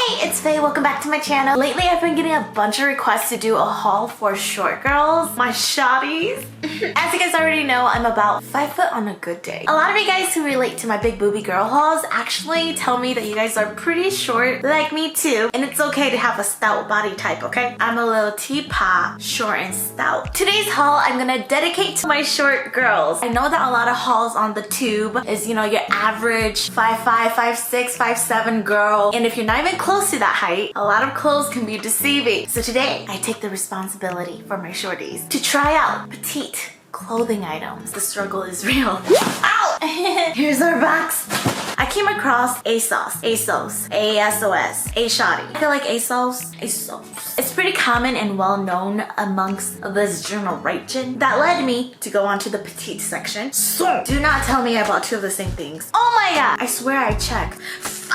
Hey, it's Faye. Welcome back to my channel. Lately, I've been getting a bunch of requests to do a haul for short girls, my shotties. As you guys already know, I'm about 5 foot on a good day. A lot of you guys who relate to my big booby girl hauls actually tell me that you guys are pretty short, like me too, and it's okay to have a stout body type, okay? I'm a little teapot, short and stout. Today's haul, I'm gonna dedicate to my short girls. I know that a lot of hauls on the tube is, you know, your average 5'5", 5'6", 5'7" girl, and if you're not even close to that height, a lot of clothes can be deceiving. So today, I take the responsibility for my shorties to try out petite clothing items. The struggle is real. Ow! Here's our box. I came across ASOS, A-Shotty. I feel like ASOS. It's pretty common and well known amongst this generation. That led me to go onto the petite section. So do not tell me I bought 2 of the same things. Oh my god! I swear I checked.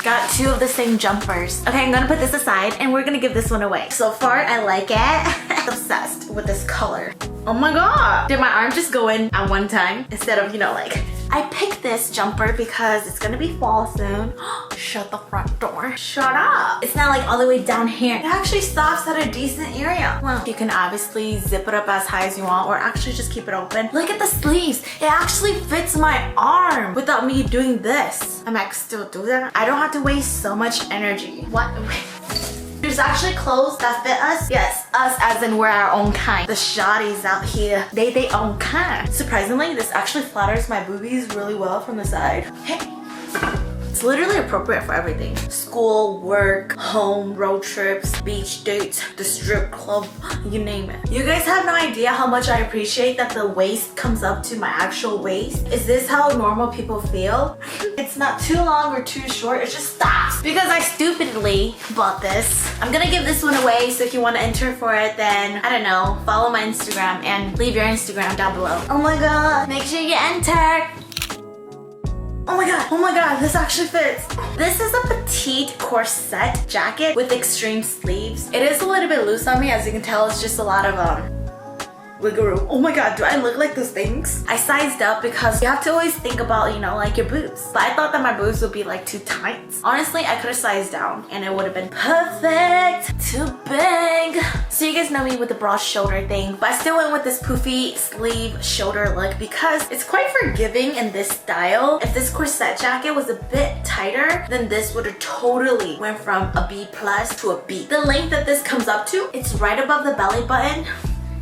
Got 2 of the same jumpers. Okay, I'm gonna put this aside and we're gonna give this one away. So far, I like it. Obsessed with this color. Oh my god! Did my arm just go in at one time instead of, you know, like... I picked this jumper because it's gonna be fall soon. Shut the front door. Shut up! It's not like all the way down here. It actually stops at a decent area. Well, you can obviously zip it up as high as you want or actually just keep it open. Look at the sleeves. It actually fits my arm without me doing this. I might still do that. I don't have to waste so much energy. What? There's actually clothes that fit us. Yes, us as in we're our own kind. The shotties out here, they own kind. Surprisingly, this actually flatters my boobies really well from the side. Hey. It's literally appropriate for everything. School, work, home, road trips, beach dates, the strip club, you name it. You guys have no idea how much I appreciate that the waist comes up to my actual waist. Is this how normal people feel? It's not too long or too short, it just stops. Because I stupidly bought this. I'm gonna give this one away, so if you want to enter for it, then, I don't know, follow my Instagram and leave your Instagram down below. Oh my god, make sure you enter. Oh my god, this actually fits. This is a petite corset jacket with extreme sleeves. It is a little bit loose on me, as you can tell. It's just a lot of wiggle room. Oh my god, do I look like those things? I sized up because you have to always think about, you know, like your boobs. But I thought that my boobs would be like too tight. Honestly, I could have sized down and it would have been perfect. Too big. So you guys know me with the broad shoulder thing, but I still went with this poofy sleeve shoulder look because it's quite forgiving in this style. If this corset jacket was a bit tighter, then this would have totally went from a B+ to a B. The length that this comes up to, it's right above the belly button.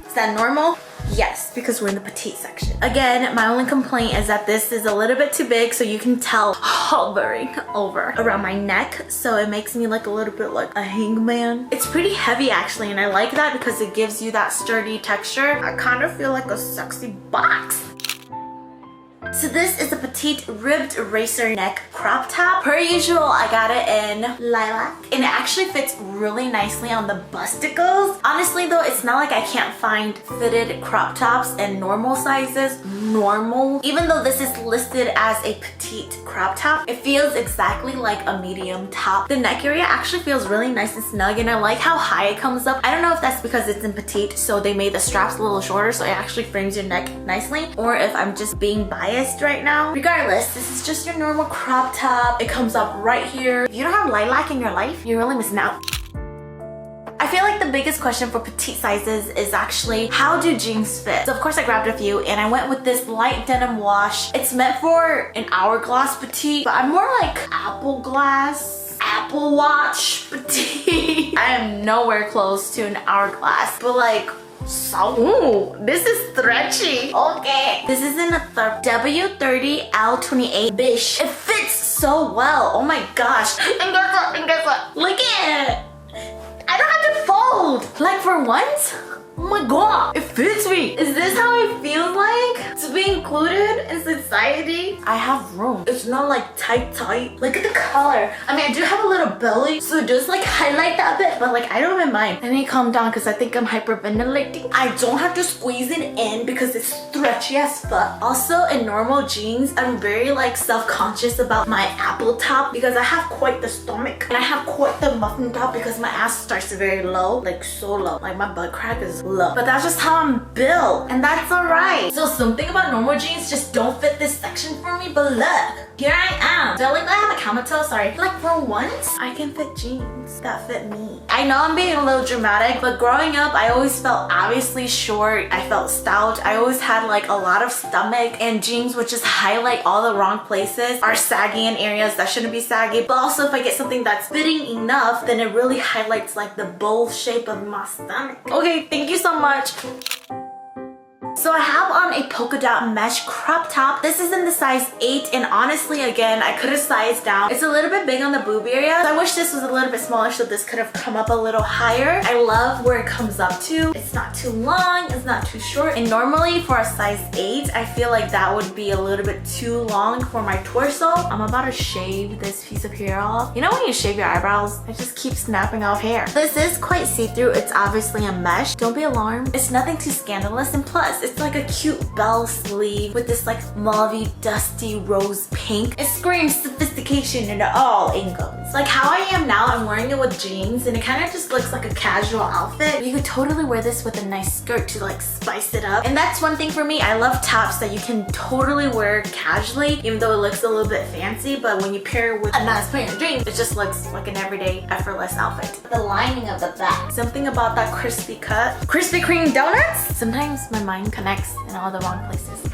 Is that normal? Yes, because we're in the petite section. Again, my only complaint is that this is a little bit too big, so you can tell hovering over around my neck, so it makes me look a little bit like a hangman. It's pretty heavy actually, and I like that because it gives you that sturdy texture. I kind of feel like a sexy box. So this is a petite ribbed racer neck crop top. Per usual, I got it in lilac and it actually fits really nicely on the busticles. Honestly though, it's not like I can't find fitted crop tops in normal sizes. Even though this is listed as a petite crop top, it feels exactly like a medium top. The neck area actually feels really nice and snug, and I like how high it comes up. I don't know if that's because it's in petite, so they made the straps a little shorter so it actually frames your neck nicely, or if I'm just being biased right now. Regardless, this is just your normal crop top. It comes up right here. If you don't have lilac in your life, you're really missing out. I feel like the biggest question for petite sizes is actually, how do jeans fit? So of course I grabbed a few and I went with this light denim wash. It's meant for an hourglass petite, but I'm more like Apple Watch petite. I am nowhere close to an hourglass, but like, so, ooh, this is stretchy. Okay. This is in a W30 L28 bish. It fits so well. Oh my gosh. And guess what? Look at it. I don't have to fold. Like for once, oh my god, it fits me. Is this how it feels like to be included in society? I have room. It's not like tight. Look at the color. I mean, I do have a little belly, so just like highlight that bit, but like I don't even mind. I need to calm down because I think I'm hyperventilating. I don't have to squeeze it in because it's stretchy as fuck. Also, in normal jeans, I'm very like self-conscious about my apple top because I have quite the stomach and I have quite the muffin top because my ass starts very low, like so low. Like my butt crack is low. But that's just how I'm built and that's alright. So something about normal jeans just don't fit this section for me, but look. Here I am. Do I look like I have a camel toe? Sorry. Like for once, I can fit jeans that fit me. I know I'm being a little dramatic, but growing up, I always felt obviously short. I felt stout. I always had like a lot of stomach, and jeans would just highlight all the wrong places, are saggy in areas that shouldn't be saggy. But also if I get something that's fitting enough, then it really highlights like the bowl shape of my stomach. Okay, thank you so much. So I have on a polka dot mesh crop top. This is in the size 8 and honestly again I could have sized down. It's a little bit big on the boob area. So I wish this was a little bit smaller so this could have come up a little higher. I love where it comes up to. It's not too long, it's not too short. And normally for a size 8 I feel like that would be a little bit too long for my torso. I'm about to shave this piece of hair off. You know when you shave your eyebrows, it just keeps snapping off hair. This is quite see-through. It's obviously a mesh. Don't be alarmed. It's nothing too scandalous, and plus it's like a cute bell sleeve with this like mauvey dusty rose pink. It screams sophistication in all angles. Like how I am now, I'm wearing it with jeans and it kind of just looks like a casual outfit. You could totally wear this with a nice skirt to like spice it up. And that's one thing for me. I love tops that you can totally wear casually even though it looks a little bit fancy, but when you pair it with a nice pair of jeans, it just looks like an everyday effortless outfit. The lining of the back, something about that crispy cut. Krispy Kreme donuts? Sometimes my mind connects in all the wrong places.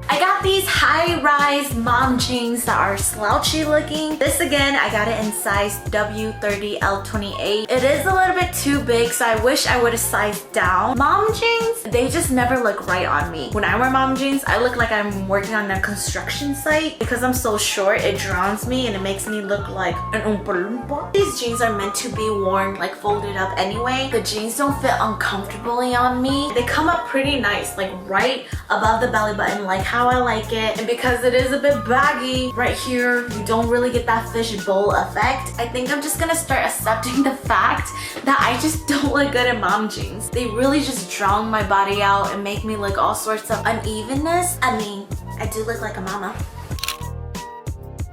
I got these high-rise mom jeans that are slouchy looking. This again, I got it in size W30L28. It is a little bit too big, so I wish I would have sized down. Mom jeans, they just never look right on me. When I wear mom jeans, I look like I'm working on a construction site. Because I'm so short, it drowns me and it makes me look like an Oompa Loompa. These jeans are meant to be worn like folded up anyway. The jeans don't fit uncomfortably on me. They come up pretty nice, like right above the belly button, like how I like it. And because it is a bit baggy right here, you don't really get that fish bowl effect. I think I'm just gonna start accepting the fact that I just don't look good in mom jeans. They really just drown my body out and make me look all sorts of unevenness. I mean, I do look like a mama.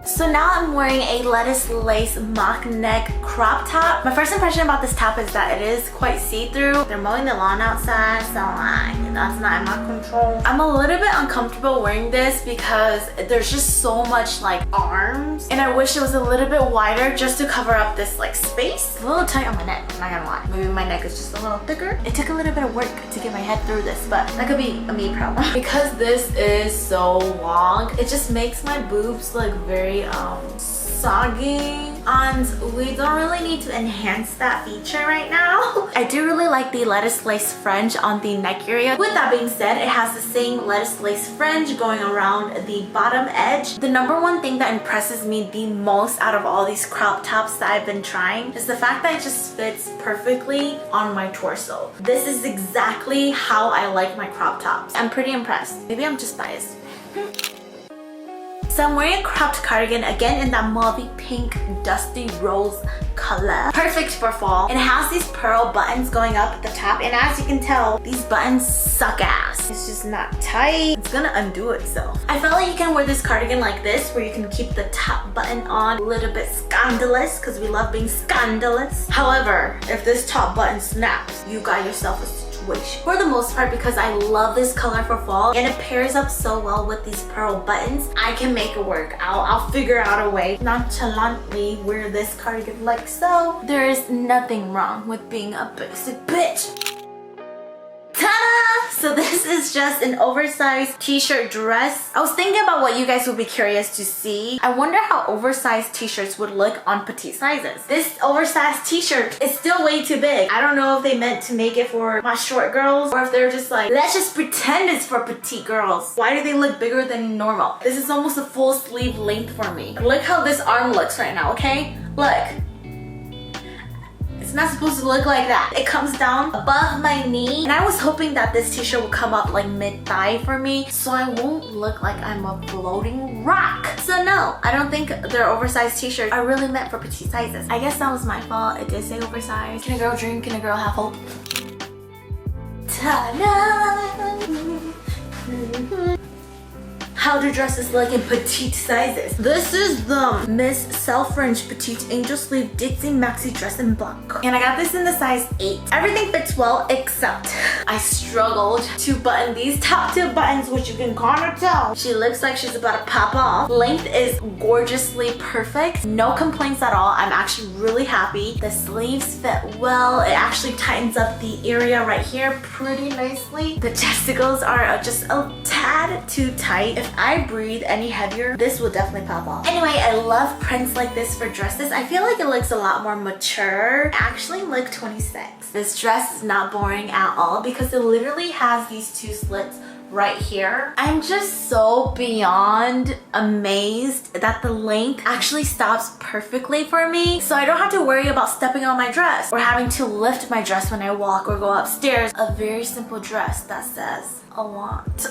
So now I'm wearing a lettuce lace mock neck crop top. My first impression about this top is that it is quite see-through. They're mowing the lawn outside, so that's not in my control. I'm a little bit uncomfortable wearing this because there's just so much like arms, and I wish it was a little bit wider just to cover up this like space. It's a little tight on my neck, I'm not gonna lie. Maybe my neck is just a little thicker. It took a little bit of work to get my head through this, but that could be a me problem. Because this is so long, it just makes my boobs look very soggy, and we don't really need to enhance that feature right now. I do really like the lettuce lace fringe on the neck area. With that being said, it has the same lettuce lace fringe going around the bottom edge. The number one thing that impresses me the most out of all these crop tops that I've been trying is the fact that it just fits perfectly on my torso. This is exactly how I like my crop tops. I'm pretty impressed. Maybe I'm just biased. So I'm wearing a cropped cardigan, again in that mauvey pink dusty rose color. Perfect for fall. And it has these pearl buttons going up at the top, and as you can tell, these buttons suck ass. It's just not tight. It's gonna undo itself. I felt like you can wear this cardigan like this, where you can keep the top button on, a little bit scandalous, because we love being scandalous. However, if this top button snaps, you got yourself a situation. For the most part, because I love this color for fall and it pairs up so well with these pearl buttons, I can make it work. I'll figure out a way nonchalantly wear this cardigan like so. There is nothing wrong with being a basic bitch. Ta-da! So this is just an oversized t-shirt dress. I was thinking about what you guys would be curious to see. I wonder how oversized t-shirts would look on petite sizes. This oversized t-shirt is still way too big. I don't know if they meant to make it for my short girls or if they're just like, let's just pretend it's for petite girls. Why do they look bigger than normal? This is almost a full sleeve length for me. Look how this arm looks right now, okay? Look. It's not supposed to look like that. It comes down above my knee, and I was hoping that this t-shirt would come up like mid-thigh for me so I won't look like I'm a floating rock. So no, I don't think their oversized t-shirts are really meant for petite sizes. I guess that was my fault. It did say oversized. Can a girl dream? Can a girl have hope? How do dresses look in petite sizes? This is the Miss Selfridge Petite Angel Sleeve Dixie Maxi Dress in black. And I got this in the size 8. Everything fits well except I struggled to button these top 2 buttons, which you can kind of tell. She looks like she's about to pop off. Length is gorgeously perfect. No complaints at all. I'm actually really happy. The sleeves fit well. It actually tightens up the area right here pretty nicely. The testicles are just a tad too tight. If I breathe any heavier, this will definitely pop off. Anyway, I love prints like this for dresses. I feel like it looks a lot more mature. I actually look 26. This dress is not boring at all because it literally has these 2 slits right here. I'm just so beyond amazed that the length actually stops perfectly for me, so I don't have to worry about stepping on my dress or having to lift my dress when I walk or go upstairs. A very simple dress that says a lot.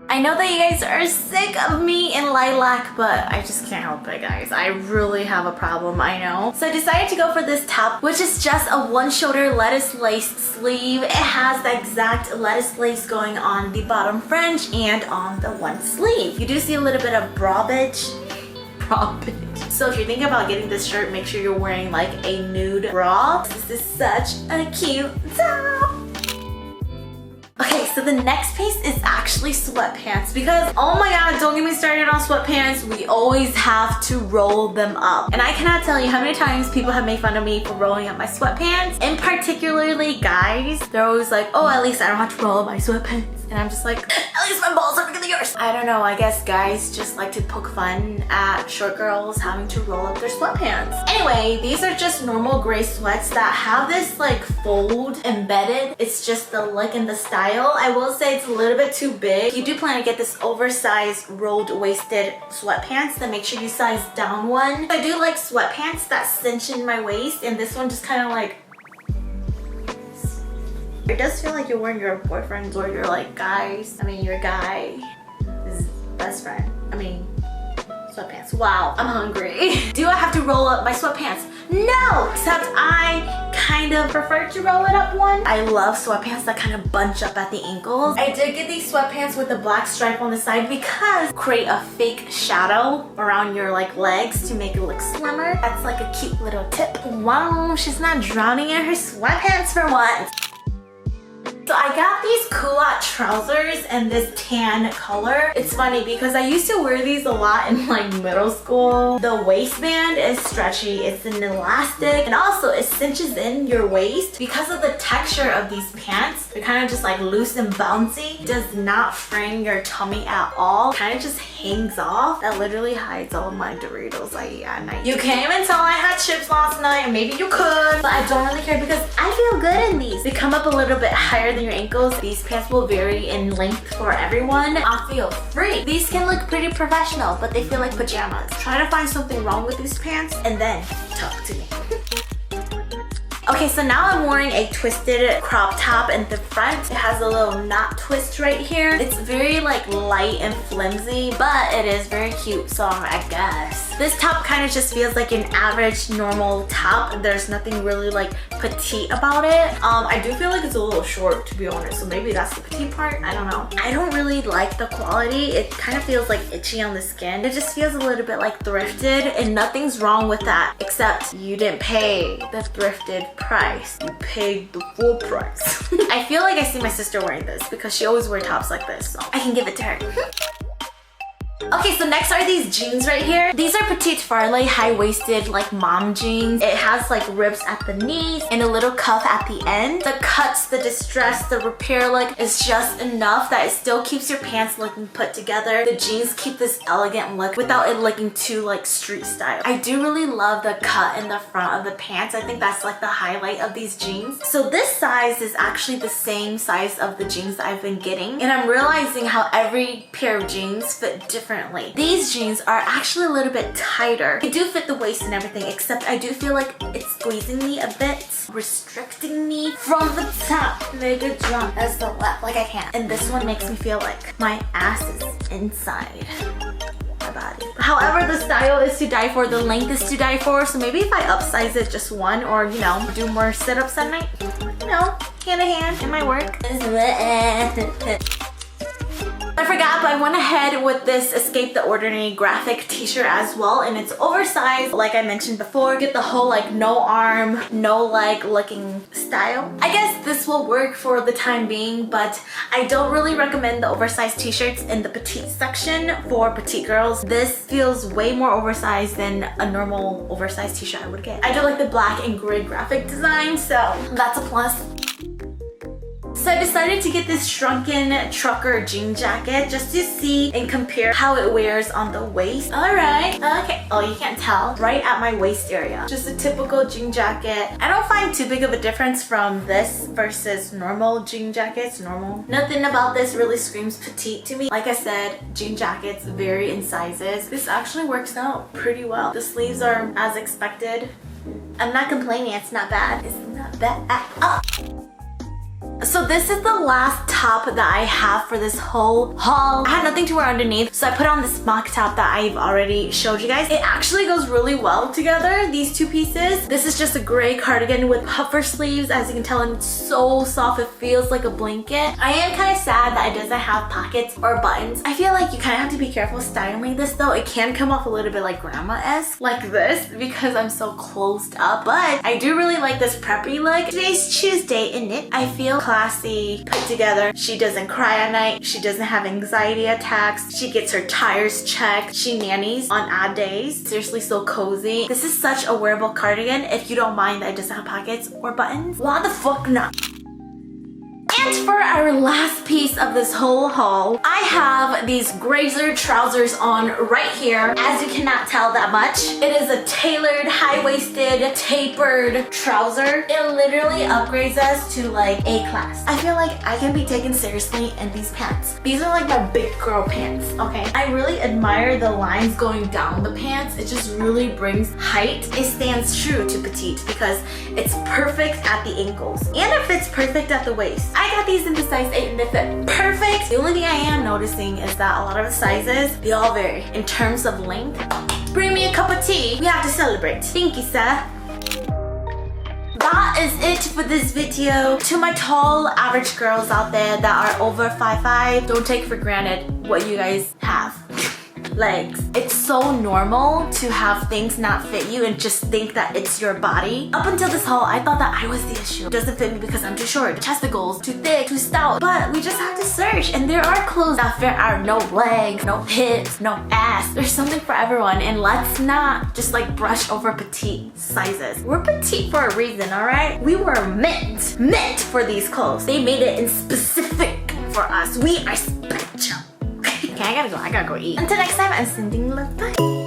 I know that you guys are sick of me in lilac, but I just can't help it, guys. I really have a problem, I know. So I decided to go for this top, which is just a 1-shoulder lettuce lace sleeve. It has the exact lettuce lace going on the bottom fringe and on the one sleeve. You do see a little bit of brawbage. So if you're thinking about getting this shirt, make sure you're wearing like a nude bra. This is such a cute top. Okay, so the next piece is actually sweatpants because, oh my god, don't get me started on sweatpants. We always have to roll them up. And I cannot tell you how many times people have made fun of me for rolling up my sweatpants. And particularly guys, they're always like, oh, at least I don't have to roll up my sweatpants. And I'm just like, at least my balls are bigger than yours. I don't know, I guess guys just like to poke fun at short girls having to roll up their sweatpants. Anyway, these are just normal gray sweats that have this like fold embedded. It's just the look and the style. I will say it's a little bit too big. If you do plan to get this oversized rolled waisted sweatpants, then make sure you size down one. I do like sweatpants that cinch in my waist, and this one just kind of like, it does feel like you're wearing your boyfriend's or your like your guy's best friend. Sweatpants. Wow, I'm hungry. Do I have to roll up my sweatpants? No! Except I kind of prefer to roll it up one. I love sweatpants that kind of bunch up at the ankles. I did get these sweatpants with a black stripe on the side because create a fake shadow around your like legs to make it look slimmer. That's like a cute little tip. Wow, she's not drowning in her sweatpants for once. So I got these Culotte trousers in this tan color. It's funny because I used to wear these a lot in like middle school. The waistband is stretchy, it's an elastic, and also it cinches in your waist. Because of the texture of these pants, they're kind of just like loose and bouncy. It does not frame your tummy at all. Kind of just hangs off. That literally hides all of my Doritos I eat at night. You can't even tell I had chips last night, and maybe you could, but I don't really care because I feel good in these. They come up a little bit higher than your ankles. These pants will vary in length for everyone. I feel free. These can look pretty professional, but they feel like pajamas. Try to find something wrong with these pants and then talk to me. Okay, so now I'm wearing a twisted crop top in the front. It has a little knot twist right here. It's very like light and flimsy, but it is very cute, so I guess. This top kind of just feels like an average normal top. There's nothing really like petite about it. I do feel like it's a little short, to be honest, so maybe that's the petite part. I don't know. I don't really like the quality. It kind of feels like itchy on the skin. It just feels a little bit like thrifted, and nothing's wrong with that, except you didn't pay the thrifted price. You paid the full price. I feel like I see my sister wearing this because she always wears tops like this, so I can give it to her. Okay, so next are these jeans right here. These are petite farley, high-waisted, like mom jeans. It has like ribs at the knees and a little cuff at the end. The cuts, the distress, the repair look is just enough that it still keeps your pants looking put together. The jeans keep this elegant look without it looking too like street style. I do really love the cut in the front of the pants. I think that's like the highlight of these jeans. So this size is actually the same size of the jeans that I've been getting, and I'm realizing how every pair of jeans fit differently. These jeans are actually a little bit tighter. They do fit the waist and everything, except I do feel like it's squeezing me a bit, restricting me from the top. Make it jump as the left, like I can't. And this one makes me feel like my ass is inside my body. However, the style is to die for, the length is to die for, so maybe if I upsize it just one, or you know, do more sit-ups at night, you know, hand in hand in my work. I forgot, but I went ahead with this Escape the Ordinary graphic t-shirt as well, and it's oversized like I mentioned before. Get the whole like no arm, no leg looking style. I guess this will work for the time being, but I don't really recommend the oversized t-shirts in the petite section for petite girls. This feels way more oversized than a normal oversized t-shirt I would get. I do like the black and gray graphic design, so that's a plus. So I decided to get this shrunken trucker jean jacket just to see and compare how it wears on the waist. Alright, okay. Oh, you can't tell. Right at my waist area. Just a typical jean jacket. I don't find too big of a difference from this versus normal jean jackets. Normal. Nothing about this really screams petite to me. Like I said, jean jackets vary in sizes. This actually works out pretty well. The sleeves are as expected. I'm not complaining, it's not bad. It's not bad at all. So this is the last top that I have for this whole haul. I had nothing to wear underneath, so I put on this mock top that I've already showed you guys. It actually goes really well together, these two pieces. This is just a gray cardigan with puffer sleeves. As you can tell, and it's so soft, it feels like a blanket. I am kind of sad that it doesn't have pockets or buttons. I feel like you kind of have to be careful styling this though. It can come off a little bit like grandma-esque, like this, because I'm so closed up. But I do really like this preppy look. Today's Tuesday, isn't it? I feel classy, put together. She doesn't cry at night. She doesn't have anxiety attacks. She gets her tires checked. She nannies on odd days. Seriously, so cozy. This is such a wearable cardigan if you don't mind that it doesn't have pockets or buttons. Why the fuck not? And for our last piece of this whole haul, I have these Grazer trousers on right here. As you cannot tell that much, it is a tailored, high-waisted, tapered trouser. It literally upgrades us to like A class. I feel like I can be taken seriously in these pants. These are like my big girl pants, okay? I really admire the lines going down the pants. It just really brings height. It stands true to petite because it's perfect at the ankles and it fits perfect at the waist. I got these in the size 8 and they fit perfect. The only thing I am noticing is that a lot of the sizes, they all vary in terms of length. Bring me a cup of tea. We have to celebrate. Thank you, sir. That is it for this video. To my tall, average girls out there that are over 5'5", don't take for granted what you guys have. Legs. It's so normal to have things not fit you and just think that it's your body. Up until this haul, I thought that I was the issue. It doesn't fit me because I'm too short, testicles, too thick, too stout. But we just have to search, and there are clothes that fit our no legs, no hips, no ass. There's something for everyone, and let's not just like brush over petite sizes. We're petite for a reason, alright? We were meant for these clothes. They made it in specific for us. We are special. Okay, I gotta go eat. Until next time, I'm sending love. Bye.